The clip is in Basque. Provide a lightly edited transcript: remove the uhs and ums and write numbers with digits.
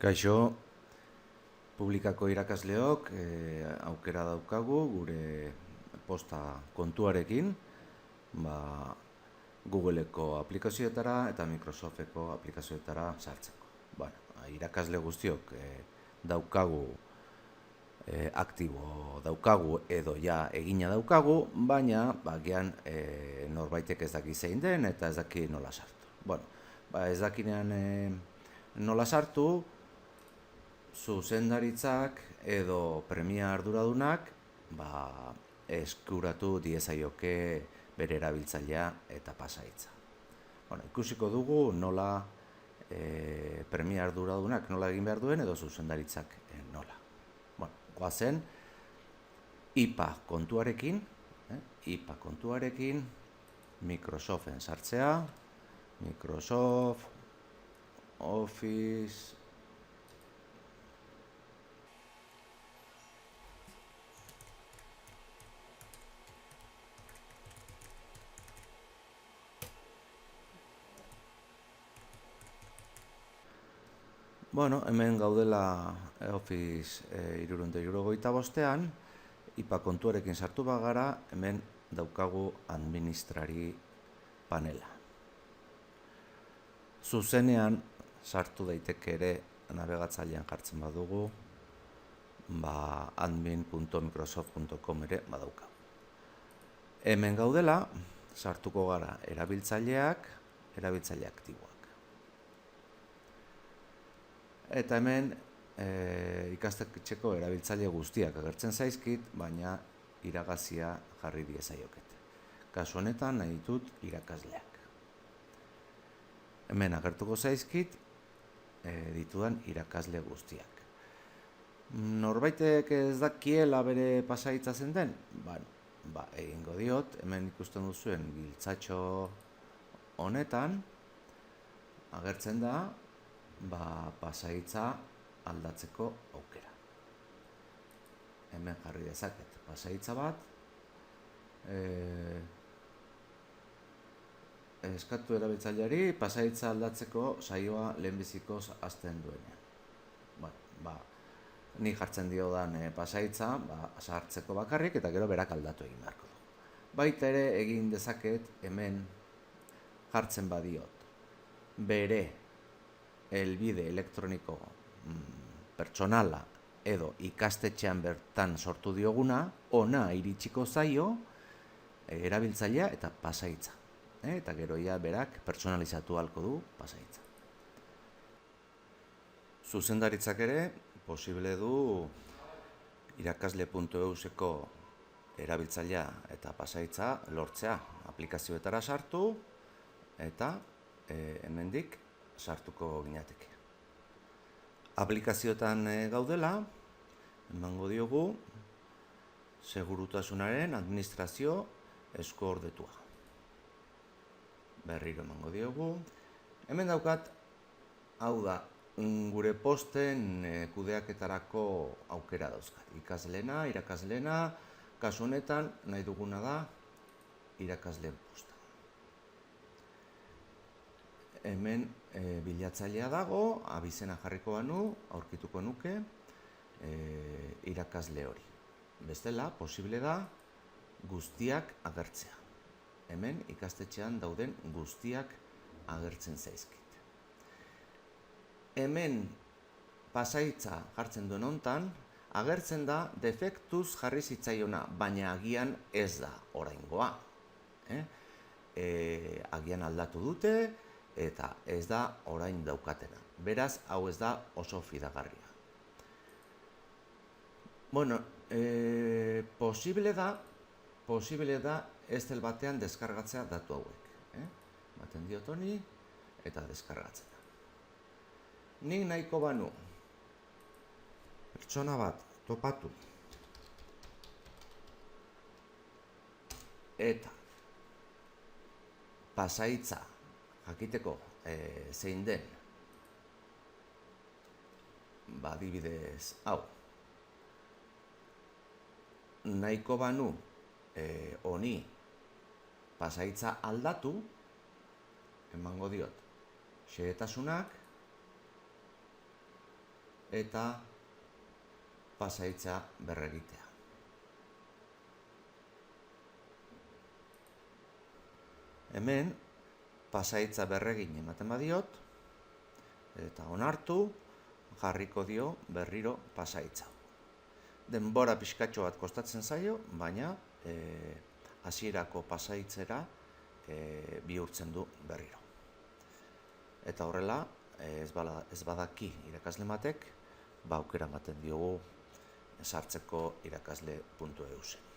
Kaixo, publikako irakasleok aukera daukagu gure posta kontuarekin Googleeko aplikazioetara eta Microsofteko aplikazioetara sartzeko. Irakasle guztiok daukagu, aktibo daukagu edo ja egina daukagu, baina gian norbaitek ez daki zein den eta ez daki nola sartu. Ez dakinean nola sartu, zuzendaritzak edo premia arduradunak eskuratu diezaioke bere erabiltzailea eta pasahitza. Ikusiko dugu nola premia arduradunak nola egin behar duen edo zuzendaritzak nola. Goazen IPA kontuarekin Microsoften sartzea, Microsoft Office. Hemen gaudela Office 365ean, IPA kontuarekin sartu bagara, hemen daukagu administrari panela. Zuzenean sartu daiteke ere navegatzailean jartzen badugu, admin.microsoft.com ere badaukagu. Hemen gaudela, sartuko gara erabiltzaile aktiboak. Eta hemen ikastetxeko erabiltzaile guztiak agertzen zaizkit, baina iragazia jarri diezaiokete. Kasu honetan nahi ditut irakasleak. Hemen agertuko zaizkit ditudan irakasle guztiak. Norbaitek ez dakiela bere pasahitza zen den? Egingo diot, hemen ikusten duzuen giltzatxo honetan agertzen da pasahitza aldatzeko aukera. Hemen jarri dezaket pasahitza bat, eskatu erabiltzaileari pasahitza aldatzeko saioa lehenbizikoz hasten duenean. Ni jartzen diodan pasahitza sartzeko bakarrik eta gero berak aldatu egin beharko du. Baita ere egin dezaket hemen jartzen badiot bere helbide elektroniko pertsonala edo ikastetxean bertan sortu dioguna, ona iritsiko zaio erabiltzailea eta pasahitza. Eta gero berak pertsonalizatu ahalko du pasahitza. Zuzendaritzak ere posible du irakasle.euseko erabiltzailea eta pasahitza lortzea. Aplikazioetara sartu eta hemendik sartuko ginateke. Aplikazioetan gaudela, emango diogu segurutasunaren administrazio eskuordetua. Berriro emango diogu. Hemen daukat, hau da, gure posten kudeaketarako aukera dauzkat. Ikasleena, irakasleena, kasu honetan nahi duguna da irakasleen posta. Hemen bilatzailea dago, abizena jarriko banu, aurkituko nuke irakasle hori. Bestela, posible da guztiak agertzea. Hemen ikastetxean dauden guztiak agertzen zaizkit. Hemen pasahitza jartzen duen hontan, agertzen da defektuz jarri zitzaiona, baina agian ez da oraingoa. Agian aldatu dute, eta ez da orain daukatena. Beraz, hau ez da oso fidagarria. Posible da Excel batean deskargatzea datu hauek. Baten diot honi eta deskargatzen da. Nik nahiko banu pertsona bat topatu eta pasahitza jakiteko zein den, adibidez, hau, nahiko banu honi pasahitza aldatu, emango diot xehetasunak, eta pasahitza berregitea. Hemen pasahitza berregin ematen badiot, eta onartu, jarriko dio berriro pasahitza. Denbora pixkatxo bat kostatzen zaio, baina hasierako pasahitzera bihurtzen du berriro. Eta horrela, ez badaki irakasle batek, aukera ematen diogu sartzeko irakasle.eus.